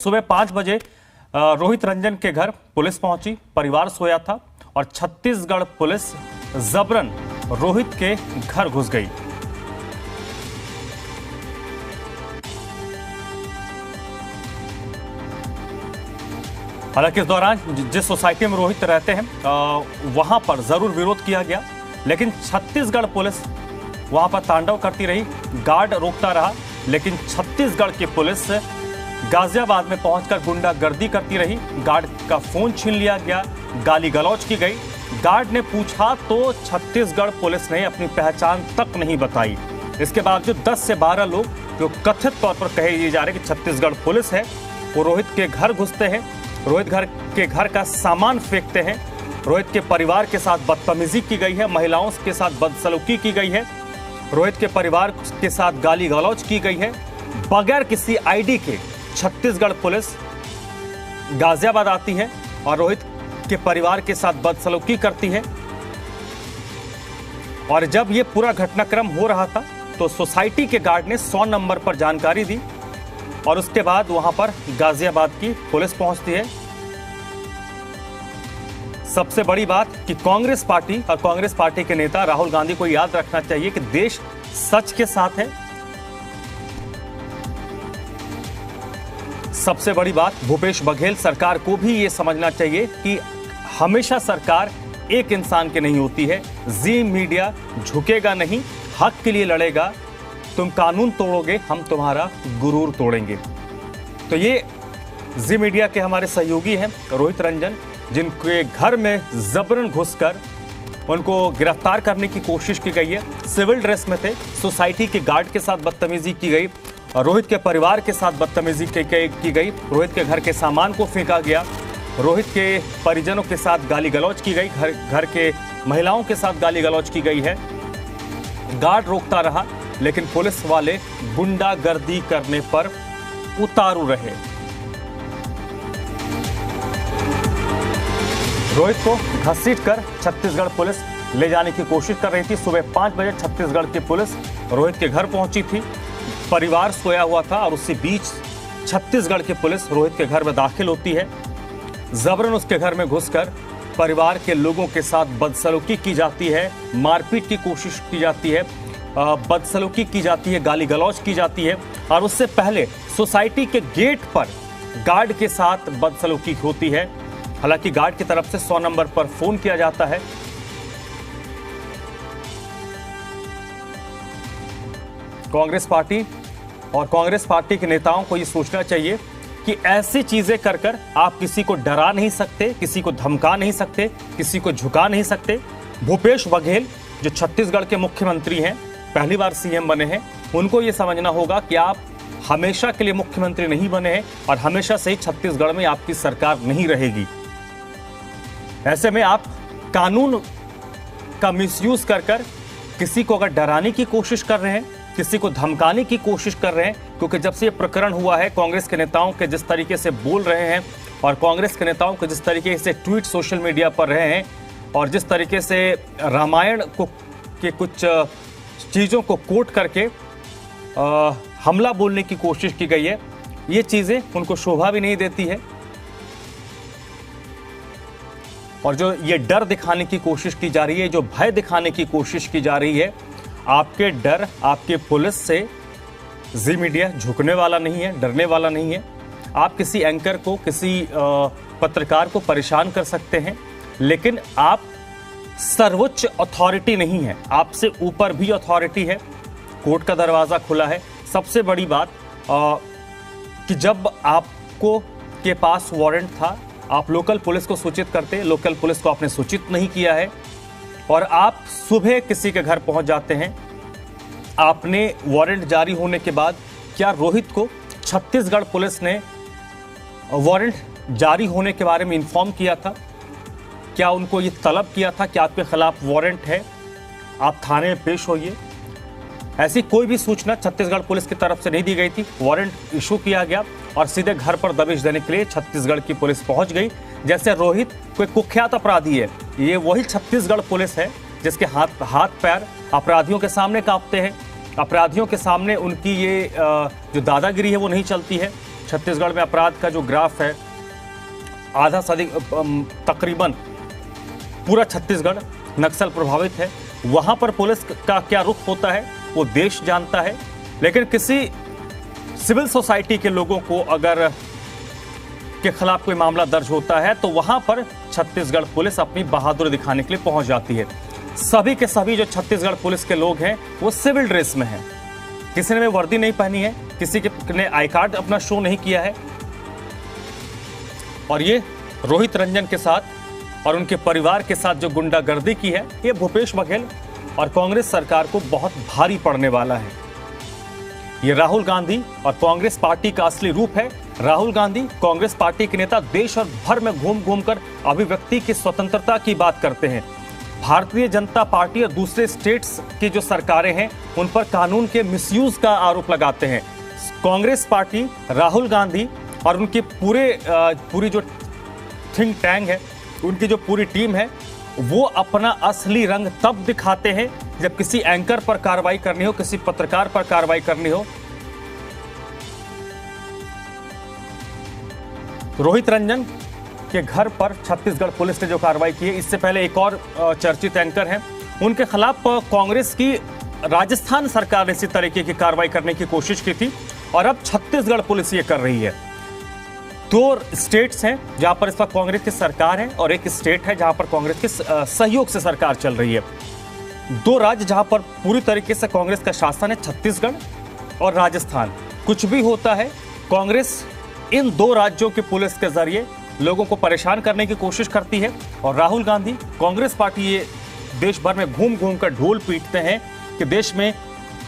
सुबह 5 बजे रोहित रंजन के घर पुलिस पहुंची। परिवार सोया था और छत्तीसगढ़ पुलिस जबरन रोहित के घर घुस गई। हालांकि इस दौरान जिस सोसाइटी में रोहित रहते हैं वहां पर जरूर विरोध किया गया, लेकिन छत्तीसगढ़ पुलिस वहां पर तांडव करती रही। गार्ड रोकता रहा, लेकिन छत्तीसगढ़ की पुलिस गाजियाबाद में पहुंचकर गुंडागर्दी करती रही। गार्ड का फोन छीन लिया गया, गाली गलौज की गई। गार्ड ने पूछा तो छत्तीसगढ़ पुलिस ने अपनी पहचान तक नहीं बताई। इसके बावजूद 10 से 12 लोग जो कथित तौर पर कहे जा रहे कि छत्तीसगढ़ पुलिस है, वो रोहित के घर घुसते हैं, रोहित के घर का सामान फेंकते हैं। रोहित के परिवार के साथ बदतमीजी की गई है, महिलाओं के साथ बदसलूकी की गई है, रोहित के परिवार के साथ गाली गलौज की गई है। बगैर किसी आईडी के छत्तीसगढ़ पुलिस गाजियाबाद आती है और रोहित के परिवार के साथ बदसलूकी करती है। और जब यह पूरा घटनाक्रम हो रहा था तो सोसाइटी के गार्ड ने 100 नंबर पर जानकारी दी और उसके बाद वहां पर गाजियाबाद की पुलिस पहुंचती है। सबसे बड़ी बात कि कांग्रेस पार्टी और कांग्रेस पार्टी के नेता राहुल गांधी को याद रखना चाहिए कि देश सच के साथ है। सबसे बड़ी बात, भूपेश बघेल सरकार को भी यह समझना चाहिए कि हमेशा सरकार एक इंसान की नहीं होती है। जी मीडिया झुकेगा नहीं, हक के लिए लड़ेगा। तुम कानून तोड़ोगे, हम तुम्हारा गुरूर तोड़ेंगे। तो ये जी मीडिया के हमारे सहयोगी हैं रोहित रंजन, जिनके घर में जबरन घुसकर उनको गिरफ्तार करने की कोशिश की गई है। सिविल ड्रेस में थे, सोसाइटी के गार्ड के साथ बदतमीजी की गई, रोहित के परिवार के साथ बदतमीजी की गई, रोहित के घर के सामान को फेंका गया, रोहित के परिजनों के साथ गाली गलौज की गई, घर के महिलाओं के साथ गाली गलौज की गई है। गार्ड रोकता रहा, लेकिन पुलिस वाले गुंडागर्दी करने पर उतारू रहे। रोहित को घसीटकर छत्तीसगढ़ पुलिस ले जाने की कोशिश कर रही थी। सुबह 5 बजे छत्तीसगढ़ की पुलिस रोहित के घर पहुंची थी। परिवार सोया हुआ था और उसी बीच छत्तीसगढ़ की पुलिस रोहित के घर में दाखिल होती है। जबरन उसके घर में घुसकर परिवार के लोगों के साथ बदसलूकी की जाती है, मारपीट की कोशिश की जाती है, बदसलूकी की जाती है, गाली गलौज की जाती है। और उससे पहले सोसाइटी के गेट पर गार्ड के साथ बदसलूकी होती है। हालांकि गार्ड की तरफ से 100 नंबर पर फोन किया जाता है। कांग्रेस पार्टी और कांग्रेस पार्टी के नेताओं को यह सोचना चाहिए कि ऐसी चीजें कर आप किसी को डरा नहीं सकते, किसी को धमका नहीं सकते, किसी को झुका नहीं सकते। भूपेश बघेल जो छत्तीसगढ़ के मुख्यमंत्री हैं, पहली बार सीएम बने हैं, उनको यह समझना होगा कि आप हमेशा के लिए मुख्यमंत्री नहीं बने हैं और हमेशा से ही छत्तीसगढ़ में आपकी सरकार नहीं रहेगी। ऐसे में आप कानून का मिसयूज कर किसी को अगर डराने की कोशिश कर रहे हैं, किसी को धमकाने की कोशिश कर रहे हैं, क्योंकि जब से ये प्रकरण हुआ है, कांग्रेस के नेताओं के जिस तरीके से बोल रहे हैं और कांग्रेस के नेताओं के जिस तरीके से ट्वीट सोशल मीडिया पर रहे हैं और जिस तरीके से रामायण के कुछ चीज़ों को कोट करके हमला बोलने की कोशिश की गई है, ये चीज़ें उनको शोभा भी नहीं देती है। और जो ये डर दिखाने की कोशिश की जा रही है, जो भय दिखाने की कोशिश की जा रही है, आपके डर, आपके पुलिस से जी मीडिया झुकने वाला नहीं है, डरने वाला नहीं है। आप किसी एंकर को, किसी पत्रकार को परेशान कर सकते हैं, लेकिन आप सर्वोच्च अथॉरिटी नहीं है, आपसे ऊपर भी अथॉरिटी है। कोर्ट का दरवाज़ा खुला है। सबसे बड़ी बात कि जब आपको के पास वारंट था, आप लोकल पुलिस को सूचित करते, लोकल पुलिस को आपने सूचित नहीं किया है और आप सुबह किसी के घर पहुंच जाते हैं। आपने वारंट जारी होने के बाद क्या रोहित को छत्तीसगढ़ पुलिस ने वारंट जारी होने के बारे में इन्फॉर्म किया था? क्या उनको ये तलब किया था कि आपके खिलाफ वारंट है, आप थाने में पेश होइए? ऐसी कोई भी सूचना छत्तीसगढ़ पुलिस की तरफ से नहीं दी गई थी। वारंट इशू किया गया और सीधे घर पर दबिश देने के लिए छत्तीसगढ़ की पुलिस पहुंच गई। जैसे रोहित कोई कुख्यात अपराधी है, ये वही छत्तीसगढ़ पुलिस है जिसके हाथ पैर अपराधियों के सामने कांपते हैं। अपराधियों के सामने उनकी ये जो दादागिरी है वो नहीं चलती है। छत्तीसगढ़ में अपराध का जो ग्राफ है, आधा से अधिक तकरीबन पूरा छत्तीसगढ़ नक्सल प्रभावित है। वहां पर पुलिस का क्या रुख होता है वो देश जानता है, लेकिन किसी सिविल सोसाइटी के लोगों को अगर के खिलाफ कोई मामला दर्ज होता है तो वहां पर छत्तीसगढ़ पुलिस अपनी बहादुरी दिखाने के लिए पहुंच जाती है। सभी के सभी जो छत्तीसगढ़ पुलिस के लोग हैं वो सिविल ड्रेस में हैं। किसी ने वर्दी नहीं पहनी है, किसी ने आई कार्ड अपना शो नहीं किया है। और ये रोहित रंजन के साथ और उनके परिवार के साथ जो गुंडागर्दी की है, ये भूपेश बघेल और कांग्रेस सरकार को बहुत भारी पड़ने वाला है। ये राहुल गांधी और कांग्रेस पार्टी का असली रूप है। राहुल गांधी कांग्रेस पार्टी के नेता देश और भर में घूम घूम कर अभिव्यक्ति की स्वतंत्रता की बात करते हैं। भारतीय जनता पार्टी और दूसरे स्टेट्स की जो सरकारें हैं उन पर कानून के मिसयूज का आरोप लगाते हैं। कांग्रेस पार्टी, राहुल गांधी और उनकी पूरी जो थिंक टैंक है, उनकी जो पूरी टीम है, वो अपना असली रंग तब दिखाते हैं जब किसी एंकर पर कार्रवाई करनी हो, किसी पत्रकार पर कार्रवाई करनी हो। रोहित रंजन के घर पर छत्तीसगढ़ पुलिस ने जो कार्रवाई की है, इससे पहले एक और चर्चित एंकर हैं, उनके खिलाफ कांग्रेस की राजस्थान सरकार ने इसी तरीके की कार्रवाई करने की कोशिश की थी और अब छत्तीसगढ़ पुलिस ये कर रही है। दो स्टेट्स हैं जहां पर इस वक्त कांग्रेस की सरकार है और एक स्टेट है जहां पर कांग्रेस के सहयोग से सरकार चल रही है। दो राज्य जहां पर पूरी तरीके से कांग्रेस का शासन है, छत्तीसगढ़ और राजस्थान। कुछ भी होता है, कांग्रेस इन दो राज्यों की पुलिस के जरिए लोगों को परेशान करने की कोशिश करती है और राहुल गांधी, कांग्रेस पार्टी ये देश भर में घूम घूम कर ढोल पीटते हैं कि देश में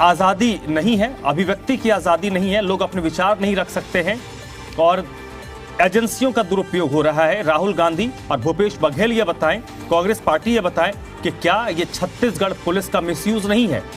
आज़ादी नहीं है, अभिव्यक्ति की आज़ादी नहीं है, लोग अपने विचार नहीं रख सकते हैं और एजेंसियों का दुरुपयोग हो रहा है। राहुल गांधी और भूपेश बघेल ये बताएं, कांग्रेस पार्टी ये बताएं कि क्या ये छत्तीसगढ़ पुलिस का मिसयूज नहीं है।